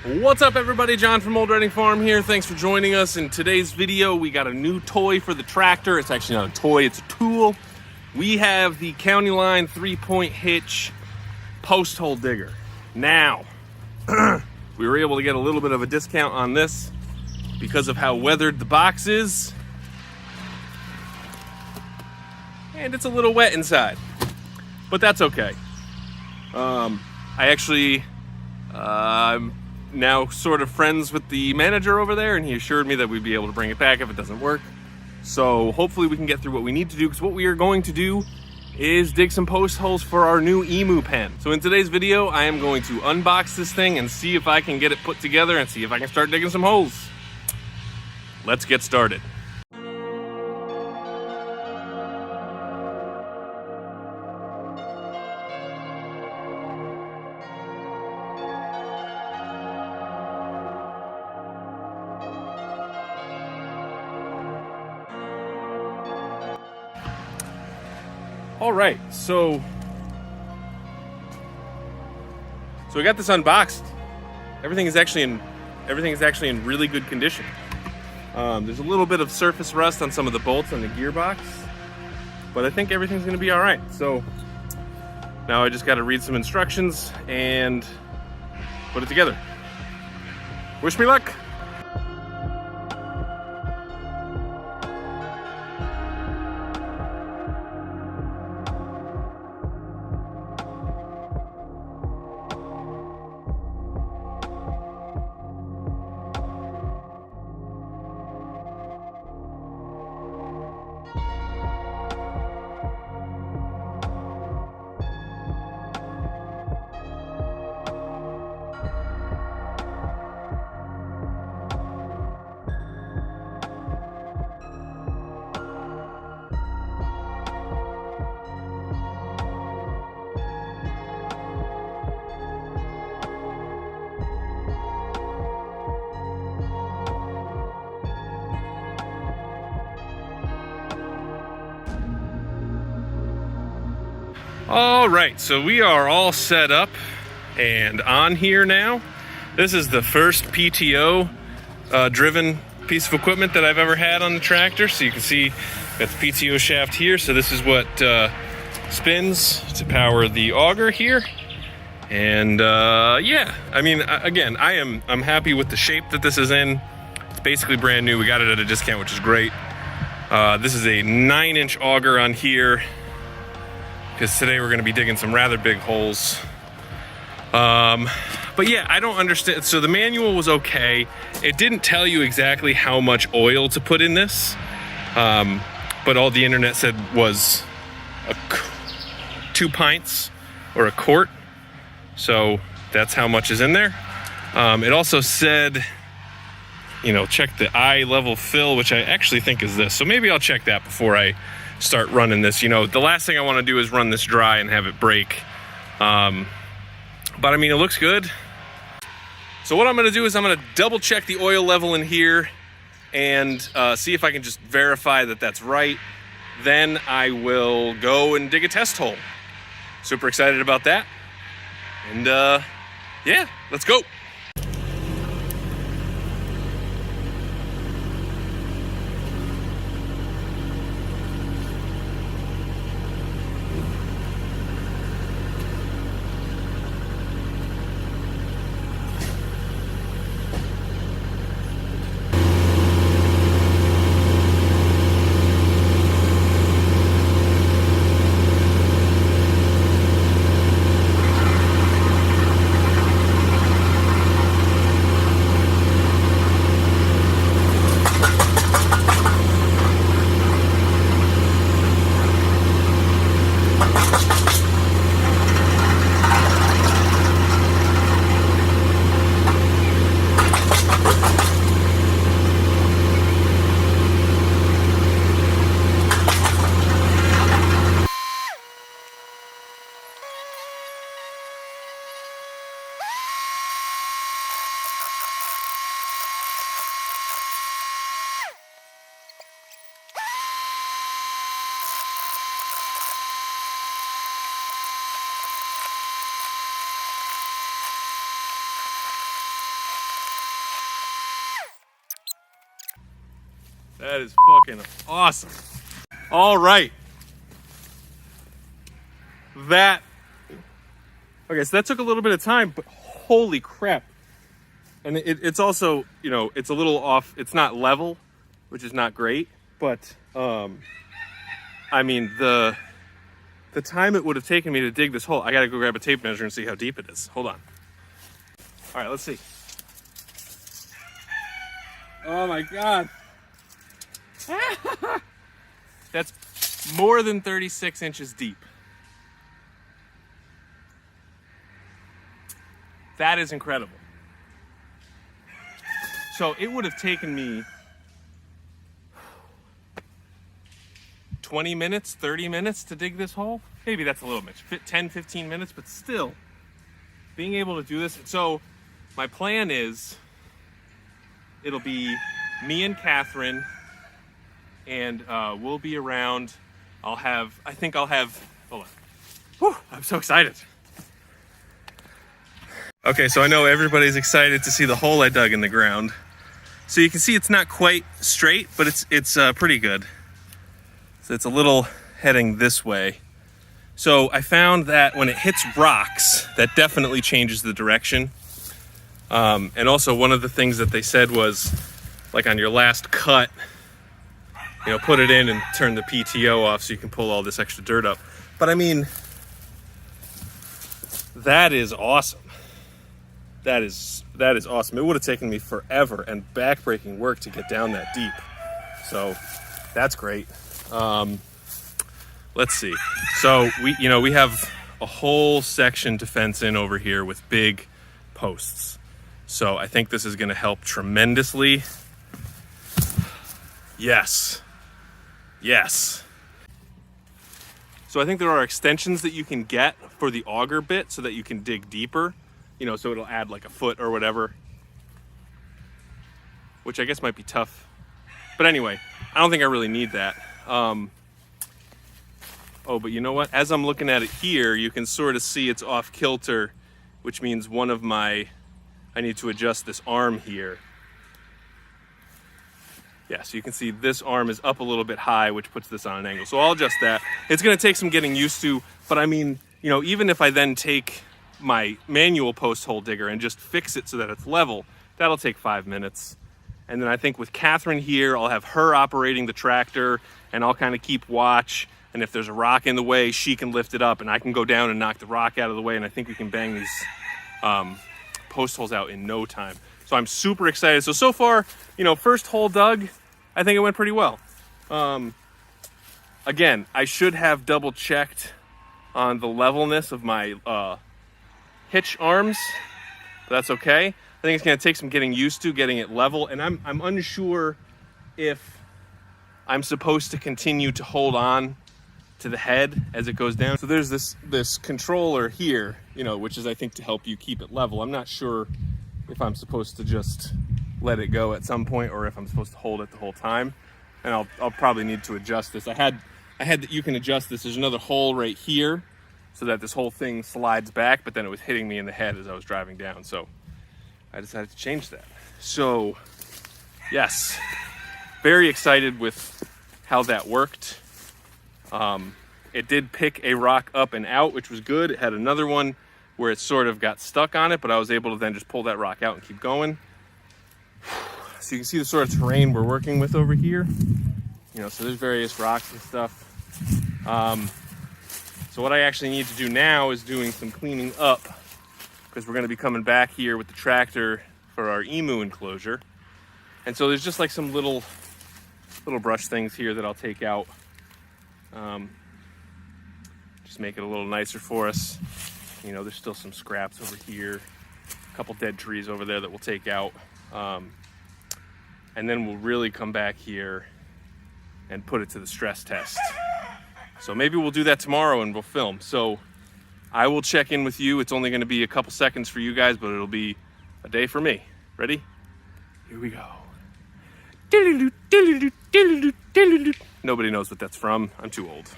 What's up everybody, John from Old Reading Farm here. Thanks for joining us. In today's video, we got a new toy for the tractor. It's actually not a toy, it's a tool. We have the Countyline 3-point hitch post hole digger. Now, we were able to get a little bit of a discount on this because of how weathered the box is. And it's a little wet inside, but that's okay. I'm now sort of friends with the manager over there, and he assured me that we'd be able to bring it back if it doesn't work. So hopefully we can get through what we need to do, because what we are going to do is dig some post holes for our new emu pen. So in today's video, I am going to unbox this thing and see if I can get it put together and see if I can start digging some holes. Let's get started. All right, so we got this unboxed. Everything is actually in really good condition. There's a little bit of surface rust on some of the bolts on the gearbox, but I think everything's gonna be all right. So now I just got to read some instructions and put it together. Wish me luck. All right, so we are all set up and on here now. This is the first PTO driven piece of equipment that I've ever had on the tractor. So you can see got the PTO shaft here. So this is what spins to power the auger here. And yeah, I mean, again, I'm happy with the shape that this is in. It's basically brand new. We got it at a discount, which is great. This is a 9-inch auger on here, because today we're going to be digging some rather big holes. But yeah, I don't understand. So the manual was okay. It didn't tell you exactly how much oil to put in this, but all the internet said was 2 pints or a quart. So that's how much is in there. It also said, you know, check the eye level fill, which I actually think is this. So maybe I'll check that before I start running this. You know, the last thing I want to do is run this dry and have it break. But I mean, it looks good. So what I'm going to do is I'm going to double check the oil level in here and see if I can just verify that that's right. Then I will go and dig a test hole. Super excited about that. And yeah, let's go. That is fucking awesome. All right. Okay, so that took a little bit of time, but holy crap. And it's also, you know, it's a little off. It's not level, which is not great. But, I mean, the time it would have taken me to dig this hole, I got to go grab a tape measure and see how deep it is. Hold on. All right, let's see. Oh, my God. That's more than 36 inches deep. That is incredible. So it would have taken me 20 minutes, 30 minutes to dig this hole. Maybe that's a little much, 10, 15 minutes, but still being able to do this. So my plan is it'll be me and Catherine, and we'll be around. Hold on. Whew, I'm so excited. Okay, so I know everybody's excited to see the hole I dug in the ground. So you can see it's not quite straight, but it's pretty good. So it's a little heading this way. So I found that when it hits rocks, that definitely changes the direction. And also one of the things that they said was, like on your last cut, you know, put it in and turn the PTO off so you can pull all this extra dirt up. But I mean, that is awesome. That is awesome. It would have taken me forever and backbreaking work to get down that deep. So that's great. Let's see. So we have a whole section to fence in over here with big posts. So I think this is going to help tremendously. Yes. So I think there are extensions that you can get for the auger bit so that you can dig deeper. You know, so it'll add like a foot or whatever, which I guess might be tough. But anyway, I don't think I really need that. Oh, but you know what? As I'm looking at it here, you can sort of see it's off kilter, which means I need to adjust this arm here. Yeah, so you can see this arm is up a little bit high, which puts this on an angle. So I'll adjust that. It's gonna take some getting used to, but I mean, you know, even if I then take my manual post hole digger and just fix it so that it's level, that'll take 5 minutes. And then I think with Catherine here, I'll have her operating the tractor and I'll kind of keep watch. And if there's a rock in the way, she can lift it up and I can go down and knock the rock out of the way. And I think we can bang these post holes out in no time. So I'm super excited. So far, you know, first hole dug, I think it went pretty well. Again, I should have double checked on the levelness of my hitch arms, but that's okay. I think it's gonna take some getting used to getting it level, and I'm unsure if I'm supposed to continue to hold on to the head as it goes down. So there's this controller here, you know, which is I think to help you keep it level. I'm not sure if I'm supposed to just let it go at some point or if I'm supposed to hold it the whole time. And I'll probably need to adjust this. I had that you can adjust this. There's another hole right here so that this whole thing slides back, but then it was hitting me in the head as I was driving down. So I decided to change that. So yes, very excited with how that worked. It did pick a rock up and out, which was good. It had another one where it sort of got stuck on it, but I was able to then just pull that rock out and keep going. So you can see the sort of terrain we're working with over here. You know, so there's various rocks and stuff. So what I actually need to do now is doing some cleaning up because we're going to be coming back here with the tractor for our emu enclosure. And so there's just like some little brush things here that I'll take out. Just make it a little nicer for us. You know, there's still some scraps over here, a couple dead trees over there that we'll take out. And then we'll really come back here and put it to the stress test. So maybe we'll do that tomorrow and we'll film. So I will check in with you. It's only going to be a couple seconds for you guys, but it'll be a day for me. Ready? Here we go. Nobody knows what that's from. I'm too old.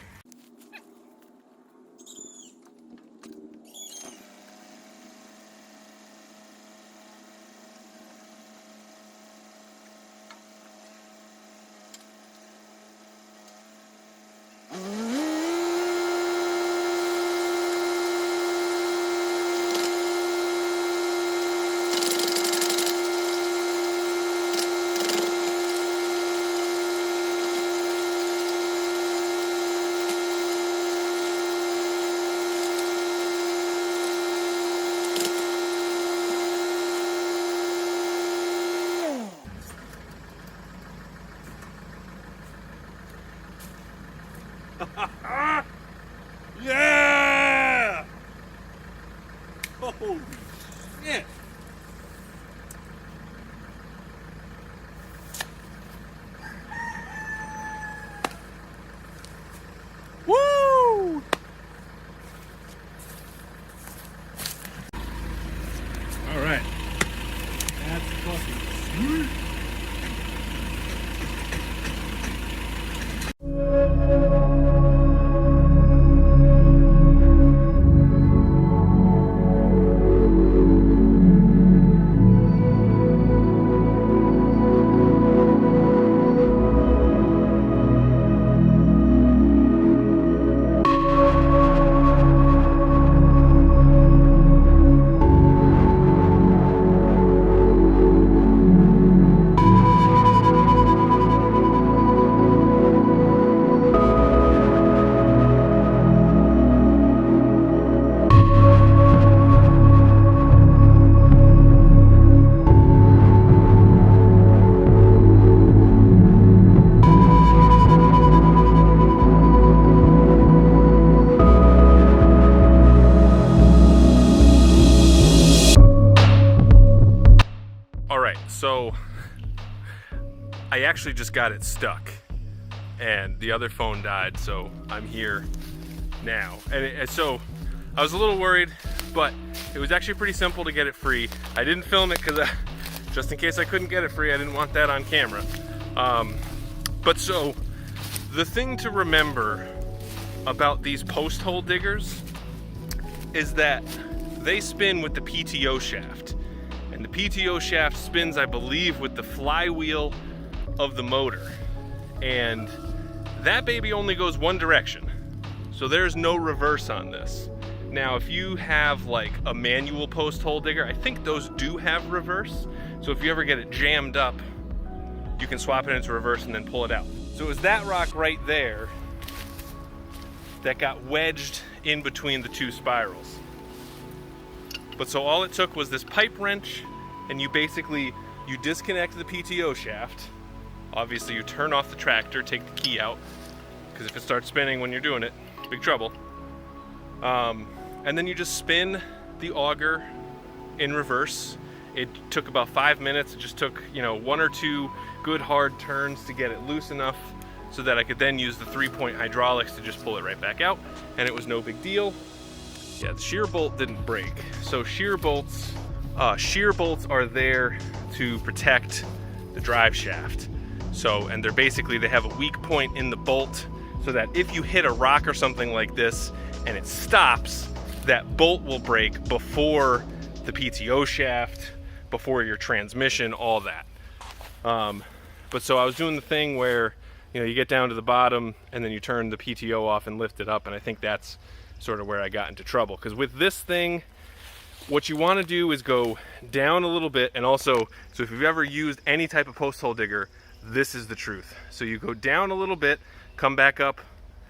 That's fucking sweet. So I actually just got it stuck and the other phone died, so I'm here now. And so I was a little worried, but it was actually pretty simple to get it free. I didn't film it because just in case I couldn't get it free, I didn't want that on camera. But so the thing to remember about these post hole diggers is that they spin with the PTO shaft. And the PTO shaft spins, I believe, with the flywheel of the motor. And that baby only goes one direction. So there's no reverse on this. Now, if you have like a manual post hole digger, I think those do have reverse. So if you ever get it jammed up, you can swap it into reverse and then pull it out. So it was that rock right there that got wedged in between the two spirals. But so all it took was this pipe wrench, and you disconnect the PTO shaft. Obviously you turn off the tractor, take the key out, because if it starts spinning when you're doing it, big trouble. And then you just spin the auger in reverse. It took about 5 minutes. It just took, one or two good hard turns to get it loose enough so that I could then use the 3-point hydraulics to just pull it right back out, and it was no big deal. Yeah, the shear bolt didn't break. So shear bolts are there to protect the drive shaft. So, and they have a weak point in the bolt so that if you hit a rock or something like this and it stops, that bolt will break before the PTO shaft, before your transmission, all that. But so I was doing the thing where, you get down to the bottom and then you turn the PTO off and lift it up, and I think that's sort of where I got into trouble. Because with this thing, what you want to do is go down a little bit, and also, so if you've ever used any type of post hole digger, this is the truth. So you go down a little bit, come back up,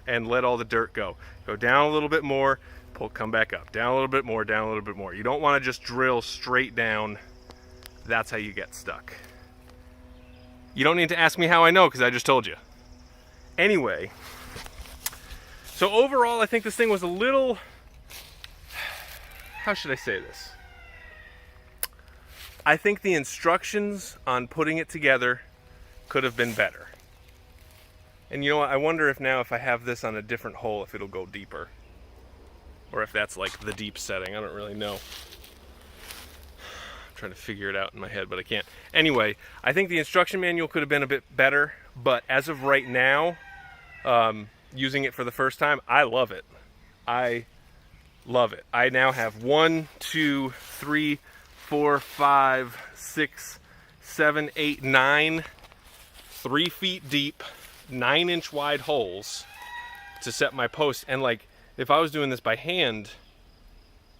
and let all the dirt go. Go down a little bit more, come back up. Down a little bit more, down a little bit more. You don't want to just drill straight down. That's how you get stuck. You don't need to ask me how I know, because I just told you. Anyway, so overall, I think this thing was a little, how should I say this? I think the instructions on putting it together could have been better. And you know what, I wonder if now if I have this on a different hole, if it'll go deeper. Or if that's like the deep setting, I don't really know. I'm trying to figure it out in my head, but I can't. Anyway, I think the instruction manual could have been a bit better, but as of right now, using it for the first time, I love it. I love it. I now have 1, 2, 3, 4, 5, 6, 7, 8, 9 3 feet deep, 9-inch wide holes to set my post. And like, if I was doing this by hand,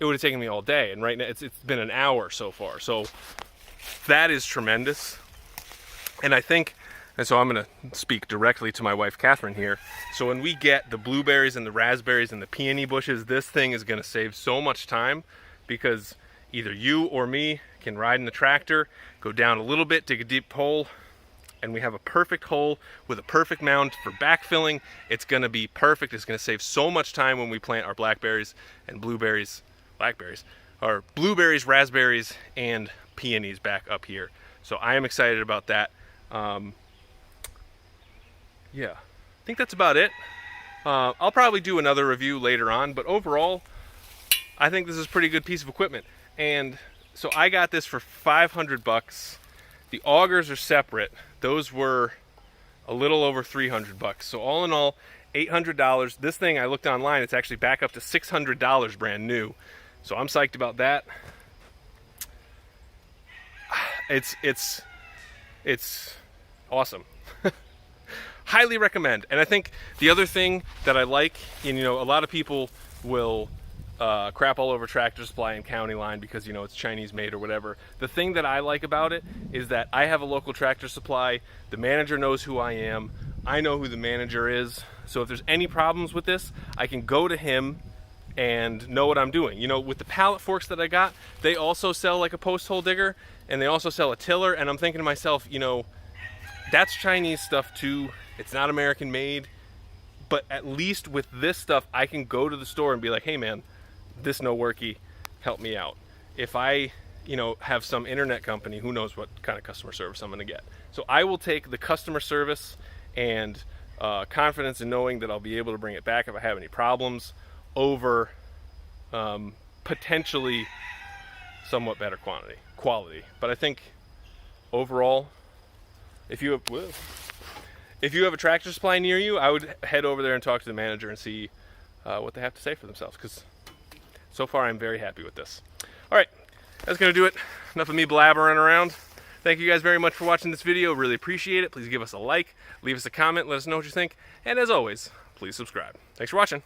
it would have taken me all day. And right now it's been an hour so far. So that is tremendous. And I think, and so I'm going to speak directly to my wife, Catherine, here. So when we get the blueberries and the raspberries and the peony bushes, this thing is going to save so much time, because either you or me can ride in the tractor, go down a little bit, dig a deep hole, and we have a perfect hole with a perfect mound for backfilling. It's going to be perfect. It's going to save so much time when we plant our blackberries and blueberries, or blueberries, raspberries, and peonies back up here. So I am excited about that. Yeah, I think that's about it. I'll probably do another review later on, but overall, I think this is a pretty good piece of equipment. And So I got this for 500 bucks. The augers are separate. Those were a little over 300 bucks. So all in all, $800. This thing, I looked online, it's actually back up to $600 brand new. So I'm psyched about that. It's awesome. Highly recommend. And I think the other thing that I like, and you know, a lot of people will crap all over Tractor Supply and Countyline because, you know, it's Chinese made or whatever. The thing that I like about it is that I have a local Tractor Supply. The manager knows who I am. I know who the manager is. So if there's any problems with this, I can go to him and know what I'm doing. You know, with the pallet forks that I got, they also sell like a post hole digger, and they also sell a tiller, and I'm thinking to myself, you know, that's Chinese stuff too. It's not American made, but at least with this stuff, I can go to the store and be like, hey man, this no worky, help me out. If I, you know, have some internet company, who knows what kind of customer service I'm gonna get. So I will take the customer service and confidence in knowing that I'll be able to bring it back if I have any problems over potentially somewhat better quality. But I think overall, if you have a Tractor Supply near you, I would head over there and talk to the manager and see what they have to say for themselves, because so far I'm very happy with this. All right, that's gonna do it. Enough of me blabbering around. Thank you guys very much for watching this video. Really appreciate it. Please give us a like, leave us a comment, let us know what you think, and as always, please subscribe. Thanks for watching.